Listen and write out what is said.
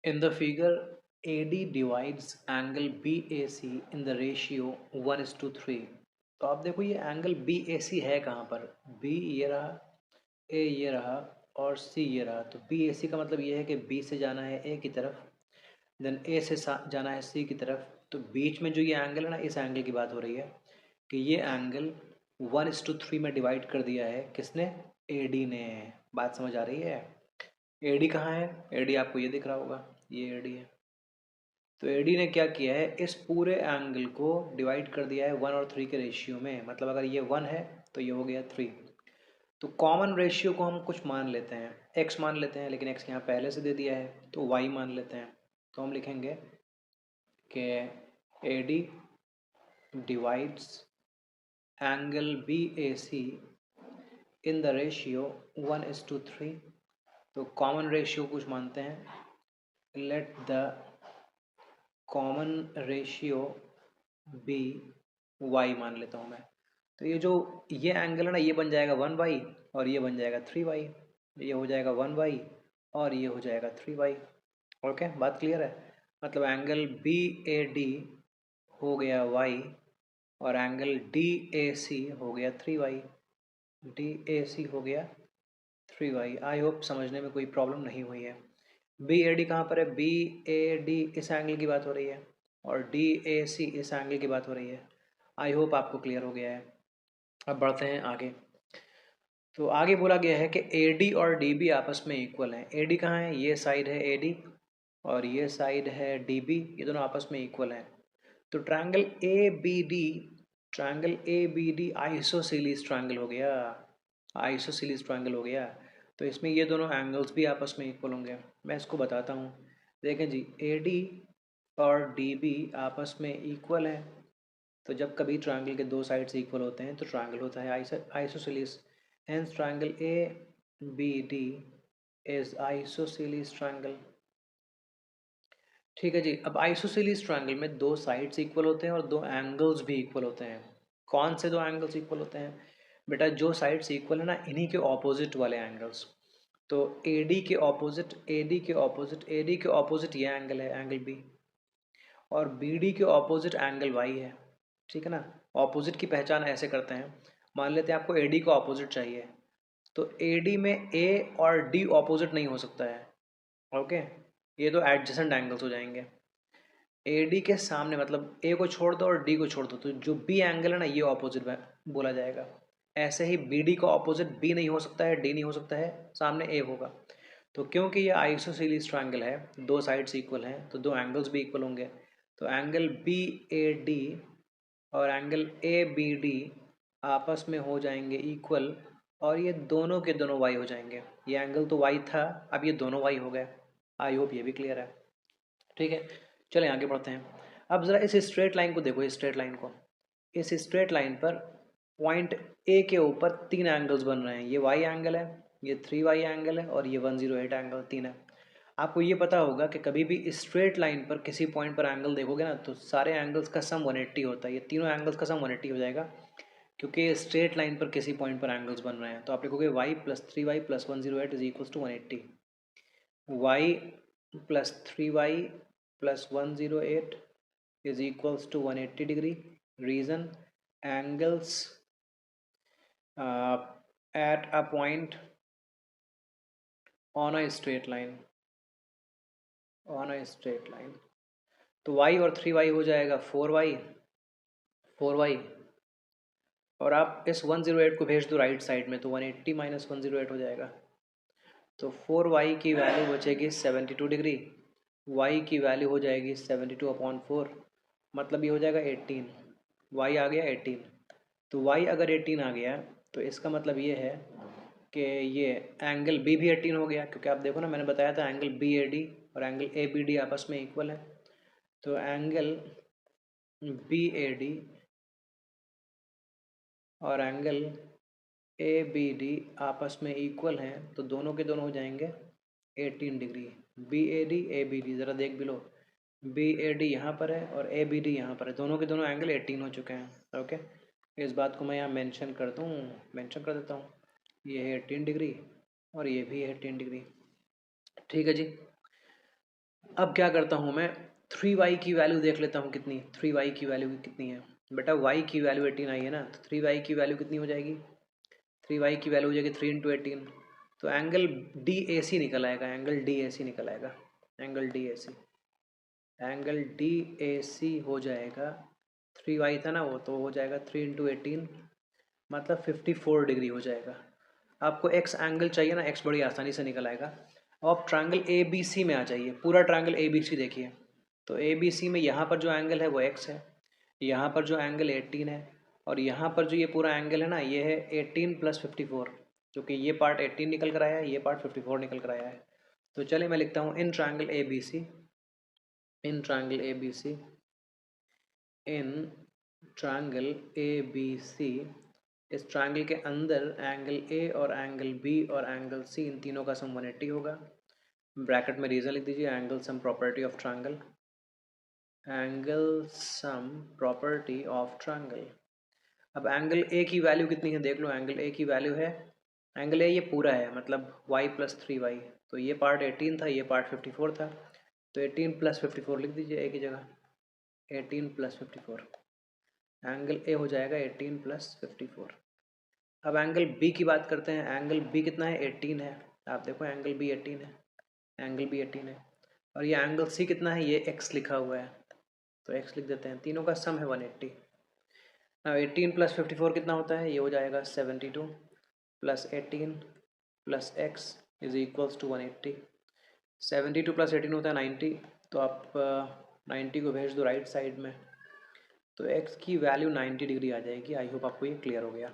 In the figure, AD divides angle BAC in the ratio 1:3। तो आप देखो ये एंगल BAC है कहाँ पर, B ये रहा, A ये रहा और C ये रहा। तो BAC का मतलब ये है कि B से जाना है A की तरफ, देन A से जाना है C की तरफ। तो बीच में जो ये एंगल है ना, इस एंगल की बात हो रही है कि ये एंगल 1:3 में डिवाइड कर दिया है किसने, AD ने। बात समझ आ रही है। AD कहाँ है, AD आपको ये दिख रहा होगा, ये AD है। तो एडी ने क्या किया है, इस पूरे एंगल को डिवाइड कर दिया है 1 और 3 के रेशियो में। मतलब अगर ये 1 है तो ये हो गया 3। तो कॉमन रेशियो को हम कुछ मान लेते हैं, x मान लेते हैं, लेकिन x यहाँ पहले से दे दिया है तो y मान लेते हैं। तो हम लिखेंगे कि AD divides angle BAC in the ratio 1:3। तो कॉमन रेशियो कुछ मानते हैं, let the common ratio be y मान लेता हूँ मैं। तो ये एंगल है ना, ये बन जाएगा 1y और ये बन जाएगा 3y। ये हो जाएगा 1y और ये हो जाएगा 3y। ओके, बात क्लियर है। मतलब एंगल बी ए डी हो गया y और एंगल डी ए सी हो गया 3y। डी ए सी हो गया 3y। आई होप समझने में कोई प्रॉब्लम नहीं हुई है। बी ए डी कहाँ पर है, बी ए डी इस एंगल की बात हो रही है और डी ए सी इस एंगल की बात हो रही है। आई होप आपको क्लियर हो गया है। अब बढ़ते हैं आगे। तो आगे बोला गया है कि ए डी और डी बी आपस में इक्वल हैं। ए डी कहाँ है, ये साइड है ए डी और ये साइड है डी बी, ये दोनों आपस में इक्वल हैं। तो triangle A B D isosceles triangle हो गया, आइसोसेलेस ट्रायंगल हो गया। तो इसमें ये दोनों एंगल्स भी आपस में इक्वल होंगे। मैं इसको बताता हूँ। देखें जी, ए डी और डी बी आपस में इक्वल है। तो जब कभी ट्रायंगल के दो साइड्स इक्वल होते हैं तो ट्रायंगल होता है isosceles. Hence triangle A B D is isosceles triangle. ठीक है जी। अब आइसोसेलेस ट्रायंगल में दो साइड्स इक्वल होते हैं और दो एंगल्स भी इक्वल होते हैं। कौन से दो एंगल्स इक्वल होते हैं बेटा, जो साइड्स इक्वल है ना, इन्हीं के ऑपोजिट वाले एंगल्स। तो AD के ऑपोजिट, AD के ऑपोजिट, AD के ऑपोजिट ये एंगल है, एंगल B। और BD के ऑपोजिट एंगल Y है। ठीक है ना। ऑपोजिट की पहचान ऐसे करते हैं, मान लेते हैं आपको AD का ऑपोजिट चाहिए, तो AD में A और D ऑपोजिट नहीं हो सकता है। ओके, ये तो एडजेसेंट एंगल्स हो जाएंगे। AD के सामने मतलब A को छोड़ दो और D को छोड़ दो, तो जो B एंगल है ना, ये ऑपोजिट बोला जाएगा। ऐसे ही BD का ऑपोजिट B नहीं हो सकता है, D नहीं हो सकता है, सामने A होगा। तो क्योंकि ये आइसोसेलेस ट्रायंगल है, दो साइड्स इक्वल हैं, तो दो एंगल्स भी इक्वल होंगे। तो एंगल BAD और एंगल ABD आपस में हो जाएंगे इक्वल और ये दोनों के दोनों y हो जाएंगे। ये एंगल तो y था, अब ये दोनों y हो गए। आई होप ये भी क्लियर है। ठीक है, चलें आगे बढ़ते हैं। अब ज़रा इस स्ट्रेट लाइन को देखो, इस स्ट्रेट लाइन को। इस स्ट्रेट लाइन पर पॉइंट ए के ऊपर तीन एंगल्स बन रहे हैं। ये वाई एंगल है, ये 3y एंगल है और ये 108 एंगल, तीन है। आपको ये पता होगा कि कभी भी स्ट्रेट लाइन पर किसी पॉइंट पर एंगल देखोगे ना, तो सारे एंगल्स का सम 180 होता है। ये तीनों एंगल्स का सम 180 हो जाएगा, क्योंकि स्ट्रेट लाइन पर किसी पॉइंट पर एंगल्स बन रहे हैं। तो आप लिखोगे y + 3y + 108 is equals to 180। y + 3y + 108 is equals to 180 degree. Reason, angles uh, at a point on a straight line, on a straight line। तो y और 3y हो जाएगा 4y और आप इस 108 को भेज दो राइट साइड में, तो 180 - 108 हो जाएगा। तो 4y की वैल्यू बचेगी 72 डिग्री, y की वैल्यू हो जाएगी 72/4, मतलब ये हो जाएगा 18। y आ गया 18। तो y अगर 18 आ गया तो इसका मतलब ये है कि ये एंगल B भी 18 हो गया, क्योंकि आप देखो ना, मैंने बताया था एंगल BAD और एंगल ABD आपस में इक्वल है। तो एंगल BAD और एंगल ABD आपस में इक्वल हैं, तो दोनों के दोनों हो जाएंगे 18 डिग्री। BAD ABD ज़रा देख भी लो, BAD यहाँ पर है और ABD यहाँ पर है, दोनों के दोनों एंगल 18 हो चुके हैं। ओके, इस बात को मैं यहाँ मेंशन कर देता हूँ। ये है 18 डिग्री और ये भी है 18 डिग्री। ठीक है जी। अब क्या करता हूँ मैं, 3y की वैल्यू देख लेता हूँ कितनी, 3y की वैल्यू कितनी है बेटा, y की वैल्यू 18 आई है ना, तो 3y की वैल्यू कितनी हो जाएगी, 3y की वैल्यू हो जाएगी 3 इंटू 18, तो एंगल डी ए सी निकल आएगा, एंगल डी ए सी निकल आएगा, angle D A C, angle D A C हो जाएगा, 3y था ना वो, तो हो जाएगा 3 इंटू 18, मतलब 54 डिग्री हो जाएगा। आपको x एंगल चाहिए ना, x बड़ी आसानी से निकल आएगा। अब आप ट्रायंगल ए बी सी में आ जाइए, पूरा ट्रायंगल ए बी सी देखिए, तो ए बी सी में यहाँ पर जो एंगल है वो x है, यहाँ पर जो एंगल 18 है, और यहाँ पर जो ये पूरा एंगल है ना, ये है 18 प्लस 54, क्योंकि ये पार्ट 18 निकल कर आया है, ये पार्ट 54 निकल कर आया है। तो चलिए मैं लिखता हूँ in triangle A B C, in triangle A B C, in triangle A B C, इस ट्रायंगल के अंदर एंगल ए और एंगल बी और एंगल सी, इन तीनों का सम 180 होगा। ब्रैकेट में रीजन लिख दीजिए, angle sum property of triangle, angle sum property of triangle. अब एंगल ए की वैल्यू कितनी है देख लो, एंगल ए की वैल्यू है, एंगल ए ये पूरा है मतलब y प्लस 3y, तो ये पार्ट 18 था, ये पार्ट 54 था, तो 18 प्लस 54 लिख दीजिए ए की जगह, 18 प्लस 54, एंगल ए हो जाएगा 18 प्लस 54। अब एंगल बी की बात करते हैं, एंगल बी कितना है, 18 है, आप देखो एंगल बी 18 है, एंगल बी 18 है, और ये एंगल सी कितना है, ये x लिखा हुआ है, तो x लिख देते हैं, तीनों का सम है 180। अब 18 प्लस 54 कितना होता है, ये हो जाएगा 72 plus 18 plus x is equals to 180, 72 plus 18 होता है 90, तो आप 90 को भेज दो राइट साइड में, तो x की वैल्यू 90 डिग्री आ जाएगी। आई होप आपको ये क्लियर हो गया।